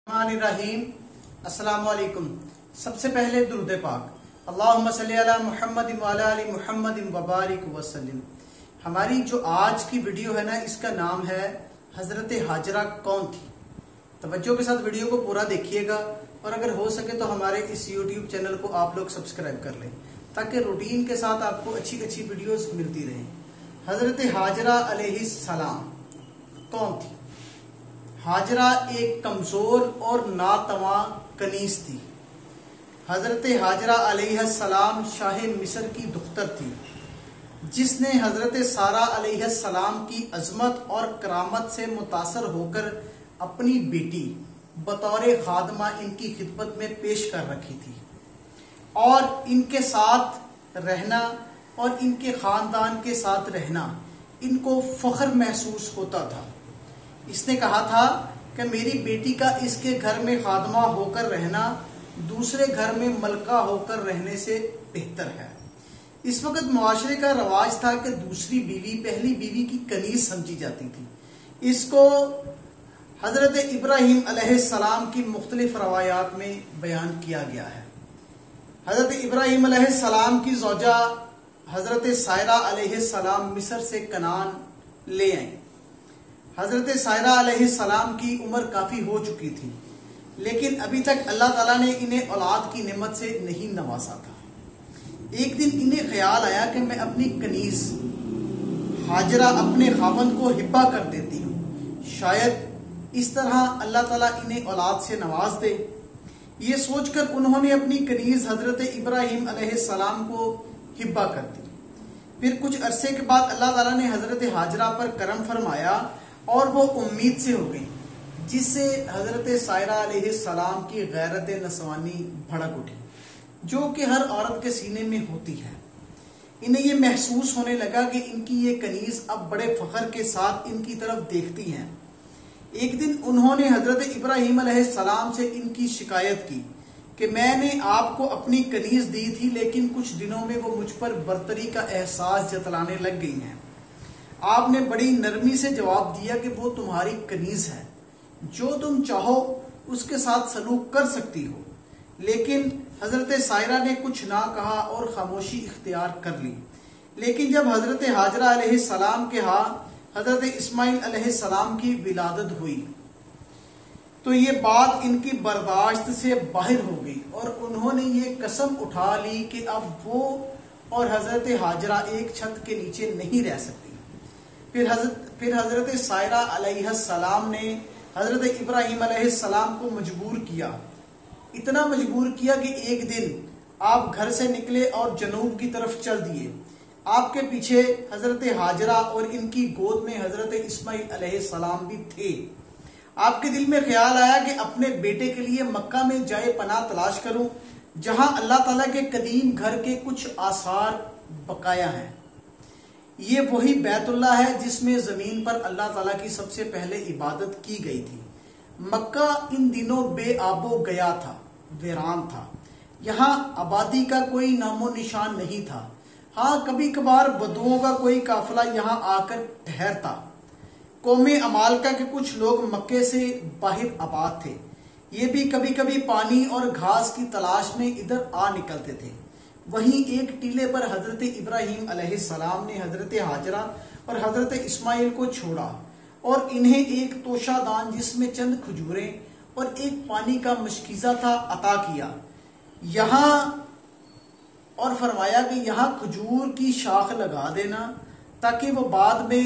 रहीम अस्सलाम वालेकुम। सबसे पहले दुरूद पाक अल्लाहुम्मा सल्ली अला मुहम्मद व अला आलि मुहम्मद व बारिक वसल्लिम। हमारी जो आज की वीडियो है ना, इसका नाम है हजरत हाजरा कौन थी। तवज्जो के साथ वीडियो को पूरा देखिएगा और अगर हो सके तो हमारे इस यूट्यूब चैनल को आप लोग सब्सक्राइब कर लें ताकि रूटीन के साथ आपको अच्छी अच्छी वीडियोस मिलती रहें। हजरत हाजरा अलैहिस्सलाम कौन थी? हाजरा एक कमजोर और नातवा कनीज थी। हजरत हाजरा अलैहिस्सलाम शाह मिस्र की दुख्तर थी जिसने हजरत सारा अलैहिस्सलाम की अजमत और करामत से मुतासर होकर अपनी बेटी बतौर खादमा इनकी खिदमत में पेश कर रखी थी और इनके साथ रहना और इनके खानदान के साथ रहना इनको फख्र महसूस होता था। इसने कहा था कि मेरी बेटी का इसके घर में खादमा होकर रहना दूसरे घर में मलका होकर रहने से बेहतर है। इस वक्त मुआशरे का रवाज था कि दूसरी बीवी पहली बीवी की कनीज समझी जाती थी। इसको हजरत इब्राहिम अलैहिस्सलाम की मुख्तलिफ रवायात में बयान किया गया है। हजरत इब्राहिम अलैहिस्सलाम की ज़ौजा हजरत सायरा अलैहिस्सलाम मिस्र से कनान ले आई। हजरत सायरा अलैहिस्सलाम की उम्र काफ़ी हो चुकी थी लेकिन अभी तक अल्लाह ताला ने इन्हें औलाद की नेमत से नहीं नवाजा था। एक दिन इन्हें ख्याल आया कि मैं अपनी कनीज हाजरा अपने खावंद को हिब्बा कर देती हूँ, शायद इस तरह अल्लाह ताला इन्हें औलाद से नवाज दे। ये सोचकर उन्होंने अपनी कनीज हजरत इब्राहिम अलैहिस्सलाम को हिब्बा कर दी। फिर कुछ अरसे के बाद अल्लाह ताला ने हजरत हाजरा पर करम फरमाया और वो उम्मीद से हो गई जिससे हजरत सायरा अलैहिस्सलाम की गैरत नसवानी भड़क उठी जो कि हर औरत के सीने में होती है। इन्हें ये महसूस होने लगा कि इनकी ये कनीज अब बड़े फख्र के साथ इनकी तरफ देखती हैं। एक दिन उन्होंने हजरत इब्राहिम अलैहिस्सलाम से इनकी शिकायत की कि मैंने आपको अपनी कनीज दी थी लेकिन कुछ दिनों में वो मुझ पर बर्तरी का एहसास जतलाने लग गई हैं। आपने बड़ी नरमी से जवाब दिया कि वो तुम्हारी कनीज है, जो तुम चाहो उसके साथ सलूक कर सकती हो। लेकिन हजरत सायरा ने कुछ ना कहा और खामोशी इख्तियार कर ली। लेकिन जब हजरत हाजरा अलैहिस्सलाम के यहाँ हजरत इस्माइल अलैहिस्सलाम की विलादत हुई तो ये बात इनकी बर्दाश्त से बाहर हो गई और उन्होंने ये कसम उठा ली कि अब वो और हजरत हाजरा एक छत के नीचे नहीं रह सकती। फिर हजरत सायरा अलैहिस्सलाम ने हजरत इब्राहिम अलैहिस्सलाम को मजबूर किया, इतना मजबूर किया कि एक दिन आप घर से निकले और जनूब की तरफ चल दिए। आपके पीछे हजरत हाजरा और इनकी गोद में हजरत इस्माइल अलैहिस्सलाम भी थे। आपके दिल में ख्याल आया कि अपने बेटे के लिए मक्का में जाए पनाह तलाश करूं जहां अल्लाह ताला के कदीम घर के कुछ आसार बकाया हैं। ये वही बैतुल्लाह है जिसमें जमीन पर अल्लाह ताला की सबसे पहले इबादत की गई थी। मक्का इन दिनों बेआबो गया था, वीरान था। यहाँ आबादी का कोई नामो निशान नहीं था। हाँ, कभी कभार बदुओं का कोई काफिला यहाँ आकर ठहरता। कौमे अमालका के कुछ लोग मक्के से बाहर आबाद थे। ये भी कभी कभी पानी और घास की तलाश में इधर आ निकलते थे। वहीं एक टीले पर हजरत इब्राहिम अलैहिस्सलाम ने हजरत हाजरा और हजरत इस्माइल को छोड़ा और इन्हें एक तोशादान जिसमें चंद खजूरें और एक पानी का मशकीज़ा था अता किया यहाँ और फरमाया कि यहाँ खजूर की शाख लगा देना ताकि वो बाद में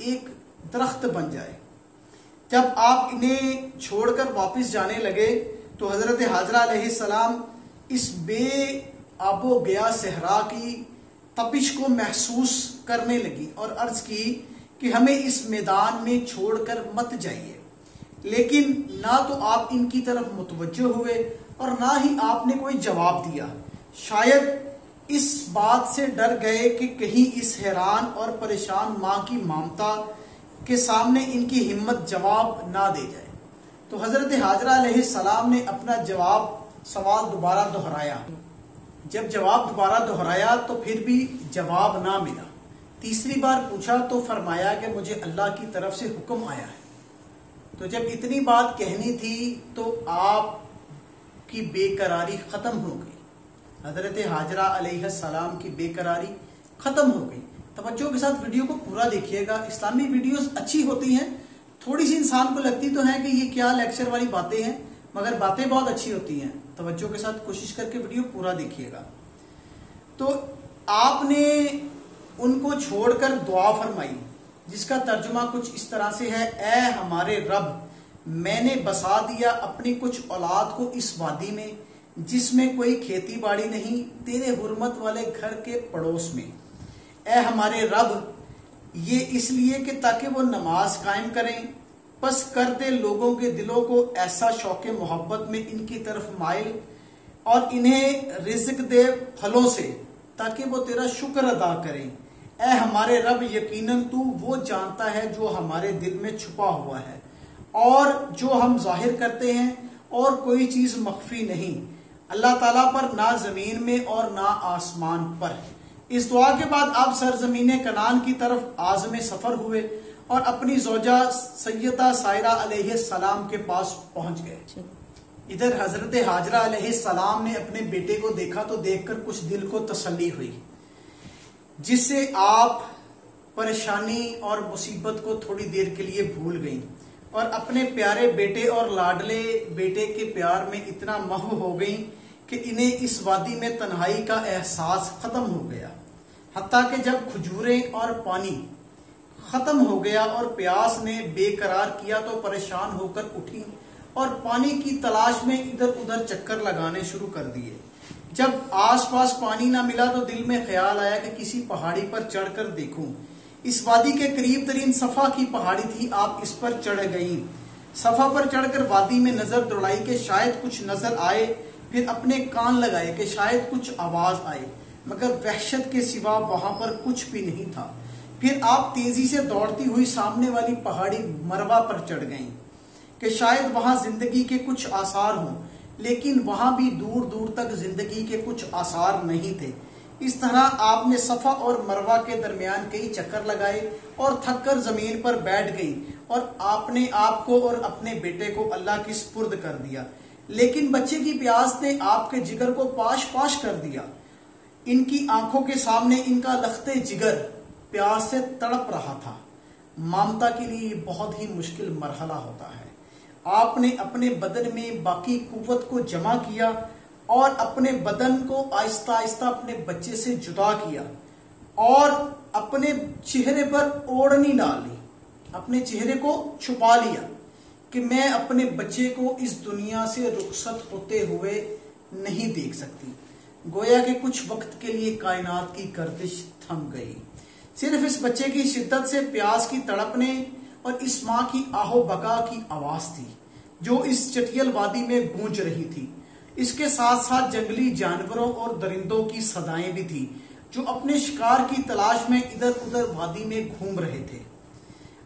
एक दरख्त बन जाए। जब आप इन्हें छोड़कर वापस जाने लगे तो हजरत हाजरा अलैहिस्सलाम इस बेआबो गया सहरा की तपिश को महसूस करने लगी और अर्ज की कि हमें इस मैदान में छोड़कर मत जाइए। लेकिन ना तो आप इनकी तरफ मुतवज्जो हुए और ना ही आपने कोई जवाब दिया। शायद इस बात से डर गए कि कहीं इस हैरान और परेशान माँ की ममता के सामने इनकी हिम्मत जवाब ना दे जाए। तो हजरत हाजरा अलैहिस्सलाम ने अपना सवाल दोबारा दोहराया। जब जवाब दोबारा दोहराया तो फिर भी जवाब ना मिला। तीसरी बार पूछा तो फरमाया कि मुझे अल्लाह की तरफ से हुक्म आया है تو جب اتنی بات کہنی تھی تو آپ کی بے قراری ختم ہو گئی، حضرت حاجرہ علیہ السلام کی بے قراری ختم ہو گئی۔ توجہ کے ساتھ ویڈیو کو پورا دیکھیے گا۔ اسلامی ویڈیوز اچھی ہوتی ہیں، تھوڑی سی انسان کو لگتی تو ہے کہ یہ کیا لیکچر والی باتیں ہیں، مگر باتیں بہت اچھی ہوتی ہیں۔ توجہ کے ساتھ کوشش کر کے ویڈیو پورا دیکھیے گا۔ تو آپ نے ان کو چھوڑ کر دعا فرمائی، جس کا ترجمہ کچھ اس طرح سے ہے: اے ہمارے رب، میں نے بسا دیا اپنی کچھ اولاد کو اس وادی میں جس میں کوئی کھیتی باڑی نہیں، تیرے حرمت والے گھر کے پڑوس میں۔ اے ہمارے رب، یہ اس لیے کہ تاکہ وہ نماز قائم کریں، پس کر دے لوگوں کے دلوں کو ایسا شوق محبت میں ان کی طرف مائل، اور انہیں رزق دے پھلوں سے تاکہ وہ تیرا شکر ادا کریں۔ اے ہمارے رب، یقیناً تو وہ جانتا ہے جو ہمارے دل میں چھپا ہوا ہے اور جو ہم ظاہر کرتے ہیں، اور کوئی چیز مخفی نہیں اللہ تعالیٰ پر، نہ زمین میں اور نہ آسمان پر۔ اس دعا کے بعد آپ سرزمین کنعان کی طرف عازم سفر ہوئے اور اپنی زوجہ سیدہ سائرہ علیہ السلام کے پاس پہنچ گئے۔ ادھر حضرت حاجرہ علیہ السلام نے اپنے بیٹے کو دیکھا تو دیکھ کر کچھ دل کو تسلی ہوئی، جس سے آپ پریشانی اور مصیبت کو تھوڑی دیر کے لیے بھول گئیں اور اپنے پیارے بیٹے اور لاڈلے بیٹے کے پیار میں اتنا مہو ہو گئیں کہ انہیں اس وادی میں تنہائی کا احساس ختم ہو گیا۔ حتیٰ کہ جب کھجوریں اور پانی ختم ہو گیا اور پیاس نے بے قرار کیا تو پریشان ہو کر اٹھی اور پانی کی تلاش میں ادھر ادھر چکر لگانے شروع کر دیے۔ جب آس پاس پانی نہ ملا تو دل میں خیال آیا کہ کسی پہاڑی پر چڑھ کر دیکھوں۔ اس وادی کے قریب ترین صفا کی پہاڑی تھی، آپ اس پر چڑھ گئیں۔ صفا پر چڑھ کر وادی میں نظر دوڑائی کہ شاید کچھ نظر آئے، پھر اپنے کان لگائے کہ شاید کچھ آواز آئے، مگر وحشت کے سوا وہاں پر کچھ بھی نہیں تھا۔ پھر آپ تیزی سے دوڑتی ہوئی سامنے والی پہاڑی مروا پر چڑھ گئیں کہ شاید وہاں زندگی کے کچھ آثار ہوں، لیکن وہاں بھی دور دور تک زندگی کے کچھ آثار نہیں تھے۔ اس طرح آپ نے صفا اور مروہ کے درمیان کئی چکر لگائے اور تھک کر زمین پر بیٹھ گئی، اور آپ نے آپ کو اور اپنے بیٹے کو اللہ کی سپرد کر دیا۔ لیکن بچے کی پیاس نے آپ کے جگر کو پاش پاش کر دیا۔ ان کی آنکھوں کے سامنے ان کا لختے جگر پیاس سے تڑپ رہا تھا۔ مامتا کے لیے یہ بہت ہی مشکل مرحلہ ہوتا ہے۔ آپ نے اپنے بدن میں باقی قوت کو جمع کیا اور اپنے بدن کو آہستہ آہستہ اپنے بچے سے جدا کیا اور اپنے چہرے پر اوڑھنی ڈال لی، اپنے چہرے کو چھپا لیا کہ میں اپنے بچے کو اس دنیا سے رخصت ہوتے ہوئے نہیں دیکھ سکتی۔ گویا کہ کچھ وقت کے لیے کائنات کی گردش تھم گئی۔ صرف اس بچے کی شدت سے پیاس کی تڑپنے اور اس ماں کی آہو بکا کی آواز تھی جو اس چٹیل وادی میں گونج رہی تھی۔ اس کے ساتھ ساتھ جنگلی جانوروں اور درندوں کی صدائیں بھی تھی جو اپنے شکار کی تلاش میں ادھر ادھر وادی میں گھوم رہے تھے۔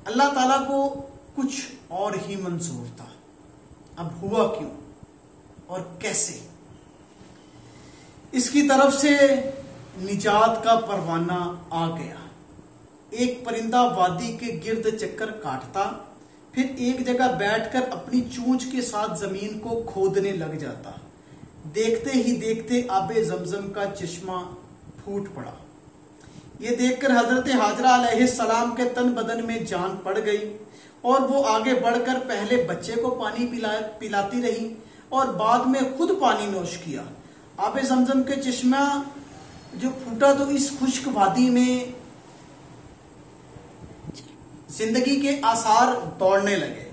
اللہ تعالیٰ کو کچھ اور ہی منظور تھا۔ اب ہوا کیوں اور کیسے؟ اس کی طرف سے نجات کا پروانہ آ گیا۔ ایک پرندہ وادی کے گرد چکر کاٹتا، پھر ایک جگہ بیٹھ کر اپنی چونچ کے ساتھ زمین کو کھودنے لگ جاتا۔ دیکھتے ہی دیکھتے آب زمزم کا چشمہ پھوٹ پڑا۔ یہ دیکھ کر حضرت حاجرہ علیہ السلام کے تن بدن میں جان پڑ گئی اور وہ آگے بڑھ کر پہلے بچے کو پانی پلاتی رہی اور بعد میں خود پانی نوش کیا۔ آب زمزم کے چشمہ جو پھوٹا تو اس خشک وادی میں زندگی کے آثار دوڑنے لگے۔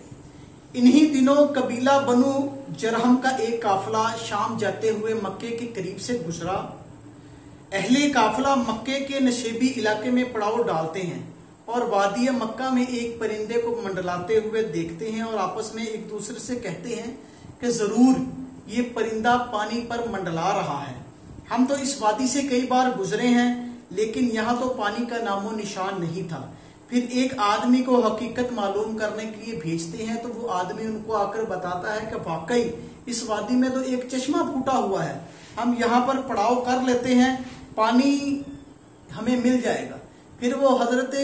انہی دنوں قبیلہ بنو جرہم کا ایک قافلہ شام جاتے ہوئے مکے کے قریب سے گزرا۔ اہل قافلہ مکے کے نشیبی علاقے میں پڑاؤ ڈالتے ہیں اور وادی مکہ میں ایک پرندے کو منڈلاتے ہوئے دیکھتے ہیں اور آپس میں ایک دوسرے سے کہتے ہیں کہ ضرور یہ پرندہ پانی پر منڈلا رہا ہے۔ ہم تو اس وادی سے کئی بار گزرے ہیں لیکن یہاں تو پانی کا نام و نشان نہیں تھا۔ پھر ایک آدمی کو حقیقت معلوم کرنے کے لیے بھیجتے ہیں تو وہ آدمی ان کو آ کر بتاتا ہے کہ واقعی اس وادی میں تو ایک چشمہ پھوٹا ہوا ہے، ہم یہاں پر پڑاؤ کر لیتے ہیں، پانی ہمیں مل جائے گا۔ پھر وہ حضرت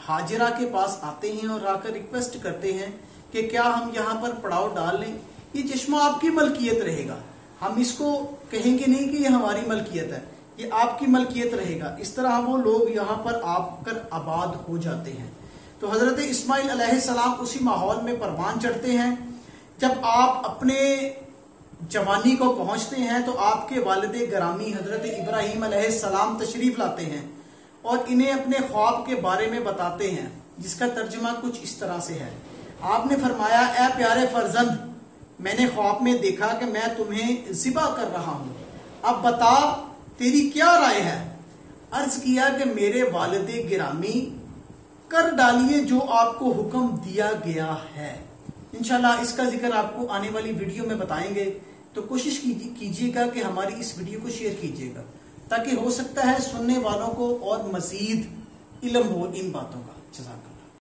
حاجرہ کے پاس آتے ہیں اور آ کر ریکویسٹ کرتے ہیں कि क्या हम यहाँ पर पड़ाव डाल लें, ये चश्मा आपकी मलकियत रहेगा। हम इसको कहेंगे नहीं कि ये हमारी मलकियत है, ये आपकी मलकियत रहेगा। इस तरह वो लोग यहाँ पर आकर आबाद हो जाते हैं। तो हजरत इस्माइल अलैहिस्सलाम उसी माहौल में परवान चढ़ते हैं। जब आप अपने जवानी को पहुंचते हैं तो आपके वालिद गरामी हजरत इब्राहीम अलैहिस्सलाम तशरीफ लाते हैं और इन्हें अपने ख्वाब के बारे में बताते हैं, जिसका तर्जुमा कुछ इस तरह से है। आपने फरमाया, ए प्यारे फर्जंद, मैंने ख्वाब में देखा कि मैं तुम्हें ज़िबा कर रहा हूँ, अब बता तेरी क्या राय है। अर्ज किया कि मेरे वालिद गिरामी, कर डालिए जो आपको हुक्म दिया गया है। इंशाल्लाह इसका जिक्र आपको आने वाली वीडियो में बताएंगे, तो कोशिश कीजिएगा कि हमारी इस वीडियो को शेयर कीजिएगा, ताकि हो सकता है सुनने वालों को और मजीद इल्म हो इन बातों का। जज़ाकल्लाह।